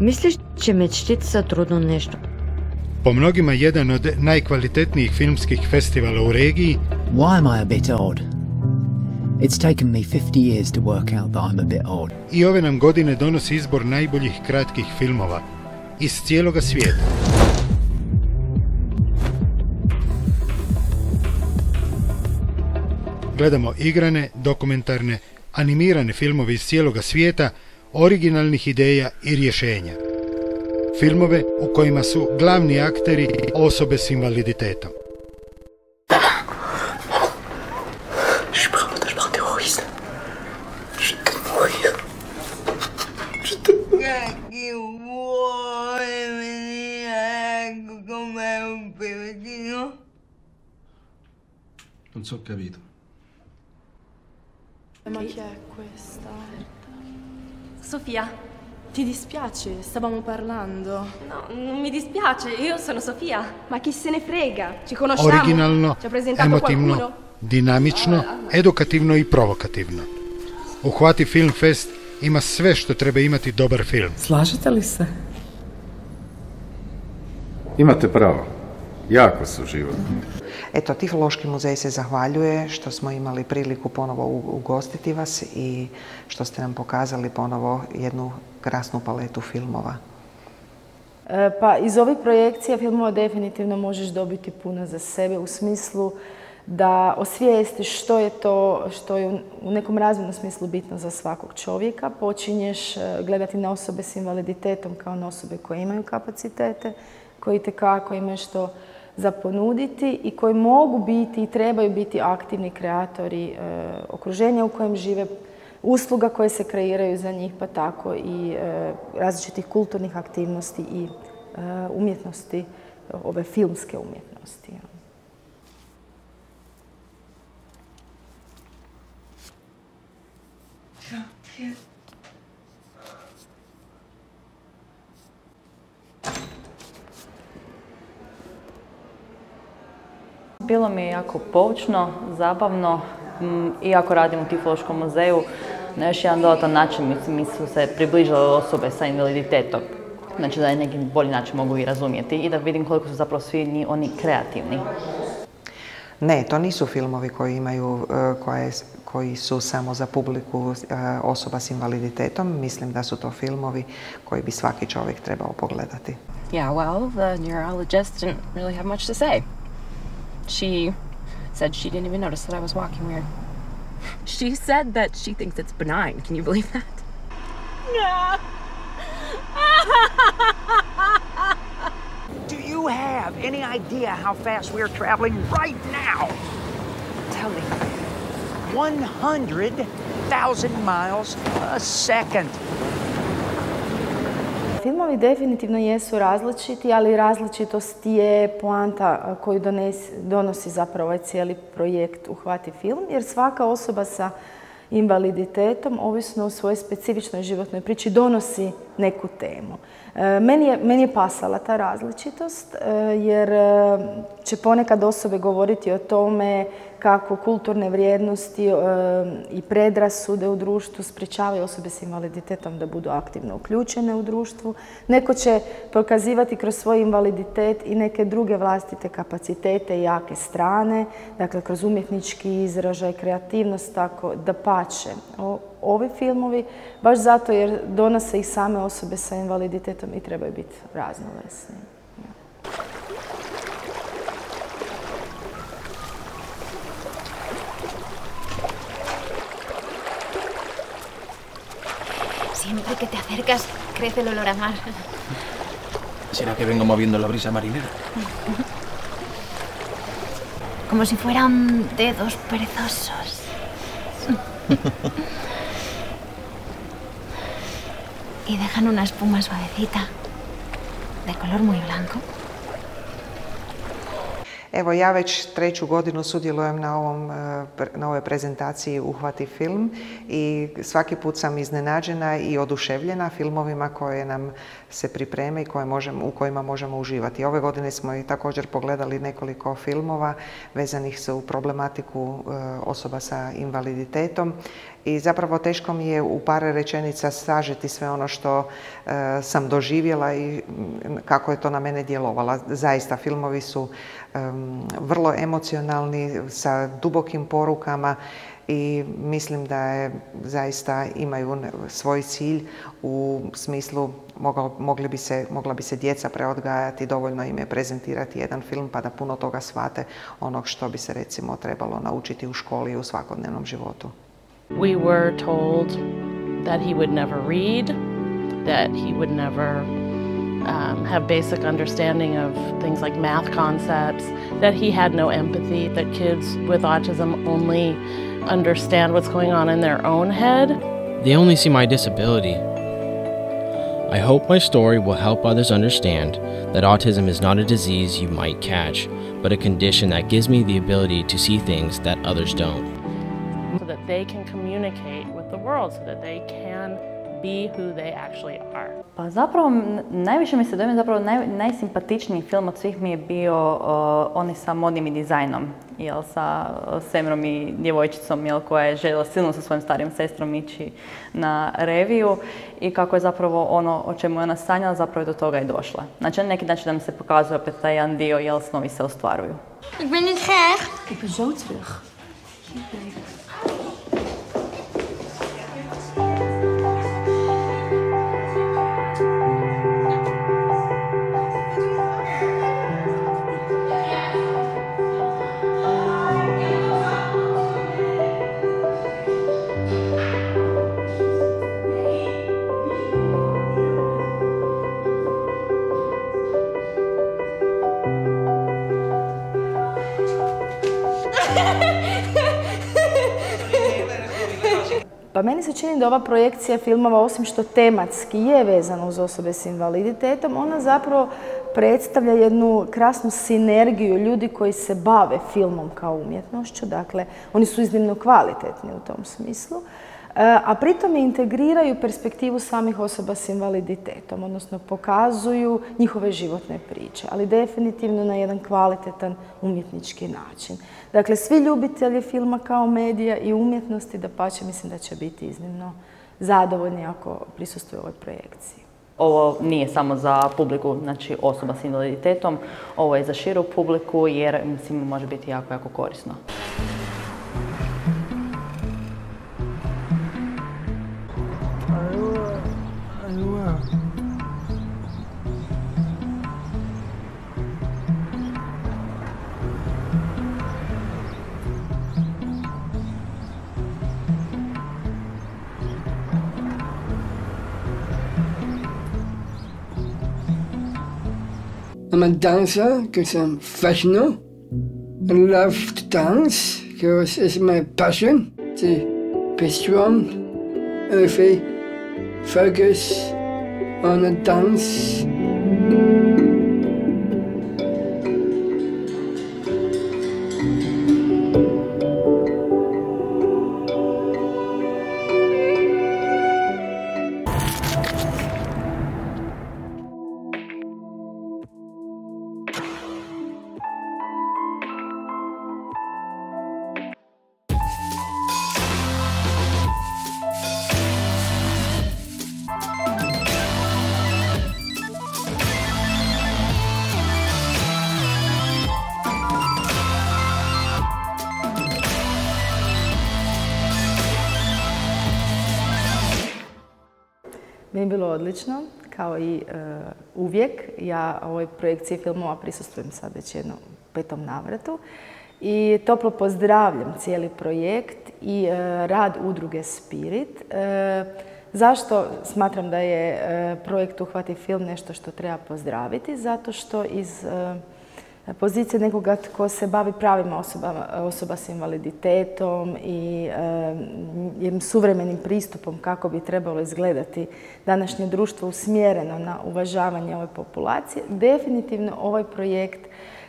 Мислиш, че мечтите са трудно нещо? Po mnogima jedan od najkvalitetnijih filmskih festivala u regiji. Why am I a bit odd? It's taken me 50 years to work out that I'm a bit odd. I ove nam godine donosi izbor najboljih kratkih filmova iz cijeloga svijeta. Gledamo igrane, dokumentarne, animirane filmove iz cijeloga svijeta, originalnih ideja i rješenja. Filmove u kojima su glavni akteri osobe s invaliditetom. Non so capito. Ma chi è questa? Sofia. Ti dispiace? Stavamo parlando. No, non mi dispiace, io sono Sofia. Ma chi se ne frega? Ci conosciamo? Originalno, Ci ha presentato emotivno, qualcuno? dinamično, edukativno i provokativno. Uhvati Film Fest ima sve što treba imati dobar film. Slažete li se? Imate pravo. Jako su životni. Eto, Tifološki muzej se zahvaljuje što smo imali priliku ponovo ugostiti vas i što ste nam pokazali ponovo jednu krasnu paletu filmova. Pa iz ovih projekcija filmova definitivno možeš dobiti puno za sebe u smislu da osvijestiš što je to što je u nekom razvojnom smislu bitno za svakog čovjeka. Počinješ gledati na osobe s invaliditetom kao na osobe koje imaju kapacitete, koji itekako imaju što za ponuditi i koji mogu biti i trebaju biti aktivni kreatori okruženja u kojem žive, usluga koje se kreiraju za njih, pa tako i različitih kulturnih aktivnosti i umjetnosti, ove filmske umjetnosti. Bilo mi je jako poučno, zabavno, iako radim u Tifološkom muzeju, na još jedan dodatan način mi su se približile osobe sa invaliditetom. Znači da je neki bolji način mogu i razumjeti i da vidim koliko su zapravo svi oni kreativni. Ne, to nisu filmovi koji su samo za publiku osoba s invaliditetom. Mislim da su to filmovi koji bi svaki čovjek trebao pogledati. Yeah, well, the neurologist didn't really have much to say. She said she didn't even notice that I was walking weird. She said that she thinks it's benign. Can you believe that? No. Do you have any idea how fast we're traveling right now? Tell me. 100,000 miles a second. Filmovi definitivno jesu različiti, ali različitost je poanta koju donosi zapravo ovaj cijeli projekt Uhvati film, jer svaka osoba sa invaliditetom, ovisno o svojoj specifičnoj životnoj priči, donosi neku temu. Meni je pasala ta različitost, jer će ponekad osobe govoriti o tome kako kulturne vrijednosti i predrasude u društvu sprječavaju osobe s invaliditetom da budu aktivno uključene u društvu. Neko će pokazivati kroz svoj invaliditet i neke druge vlastite kapacitete i jake strane, dakle kroz umjetnički izražaj, kreativnost, tako da pače. Ovi filmovi, baš zato jer donose ih same osobe sa invaliditetom i trebaju biti raznovrsni. Siempre que te acercas, crece el olor a mar. ¿Será que vengo moviendo la brisa marinera? Como si fueran dedos perezosos. Y dejan una espuma suavecita, de color muy blanco. Evo, ja već 3. godinu sudjelujem na ovoj prezentaciji Uhvati film i svaki put sam iznenađena i oduševljena filmovima koje nam se pripreme i u kojima možemo uživati. Ove godine smo i također pogledali nekoliko filmova vezanih u problematiku osoba sa invaliditetom i zapravo teško mi je u par rečenica sažeti sve ono što sam doživjela i kako je to na mene djelovalo. Zaista, filmovi su vrlo emocionalni, sa dubokim porukama i mislim da zaista imaju svoj cilj u smislu mogla bi se djeca preodgajati, dovoljno im je prezentirati jedan film pa da puno toga shvate onog što bi se recimo trebalo naučiti u školi i u svakodnevnom životu. We were told that he would never read, that he would never have basic understanding of things like math concepts, that he had no empathy, that kids with autism only understand what's going on in their own head. They only see my disability. I hope my story will help others understand that autism is not a disease you might catch, but a condition that gives me the ability to see things that others don't. So that they can communicate with the world, so that they can be who they actually are. Pa zapravo, najviše mi se dojme, zapravo najsimpatičniji film od svih mi je bio oni sa modnim i dizajnom, sa Semrom i djevojčicom, koja je željela silno sa svojim starijom sestrom ići na reviju i kako je zapravo ono o čemu je ona sanjala, zapravo je do toga i došla. Znači, na neki način da mi se pokazuje opet taj jedan dio, snovi se ostvaruju. Ik ben niet gek. Ik ben zo terug. Pa meni se čini da ova projekcija filmova, osim što tematski je vezana uz osobe s invaliditetom, ona zapravo predstavlja jednu krasnu sinergiju ljudi koji se bave filmom kao umjetnošću. Dakle, oni su iznimno kvalitetni u tom smislu, a pritom integriraju perspektivu samih osoba s invaliditetom, odnosno pokazuju njihove životne priče, ali definitivno na jedan kvalitetan umjetnički način. Dakle, svi ljubitelji filma kao medija i umjetnosti, dapače, mislim da će biti iznimno zadovoljni ako prisustvuju ovoj projekciji. Ovo nije samo za publiku, znači osoba s invaliditetom, ovo je za širu publiku jer mislim može biti jako, jako korisno. I'm a dancer because I'm professional. I love to dance because it's my passion to be strong, healthy, focus on the dance. Meni je bilo odlično, kao i uvijek. Ja ovoj projekciji filmova prisustvujem sad već jednom 5. navratu i toplo pozdravljam cijeli projekt i rad udruge Spirit. Zašto smatram da je projekt Uhvati film nešto što treba pozdraviti? Zato što iz pozicije nekoga tko se bavi pravima osoba s invaliditetom i jednim suvremenim pristupom kako bi trebalo izgledati današnje društvo usmjereno na uvažavanje ove populacije, definitivno ovaj projekt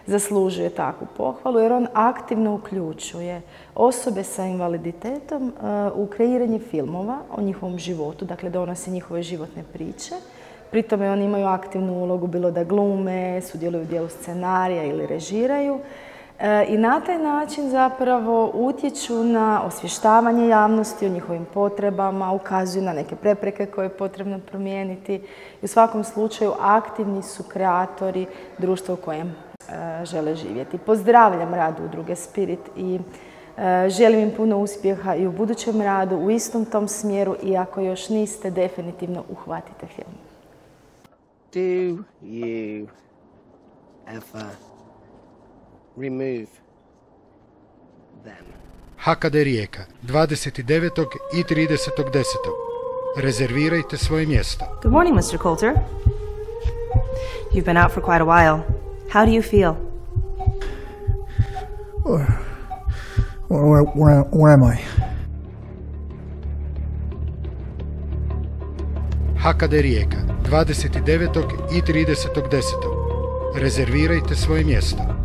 zaslužuje takvu pohvalu jer on aktivno uključuje osobe sa invaliditetom u kreiranje filmova o njihovom životu, dakle donosi njihove životne priče. Pri tome oni imaju aktivnu ulogu bilo da glume, sudjeluju u dijelu scenarija ili režiraju. I na taj način zapravo utječu na osvještavanje javnosti o njihovim potrebama, ukazuju na neke prepreke koje je potrebno promijeniti. I u svakom slučaju aktivni su kreatori društva u kojem žele živjeti. Pozdravljam rad udruge Spirit i želim im puno uspjeha i u budućem radu, u istom tom smjeru i ako još niste, definitivno uhvatite film. Do you ever remove them? HKD Rijeka, 29. i 30.10. Rezervirajte svoje mjesto. Good morning, Mr. Coulter. You've been out for quite a while. How do you feel? Where am I? HKD Rijeka, 29. i 30.10. Rezervirajte svoje mjesto.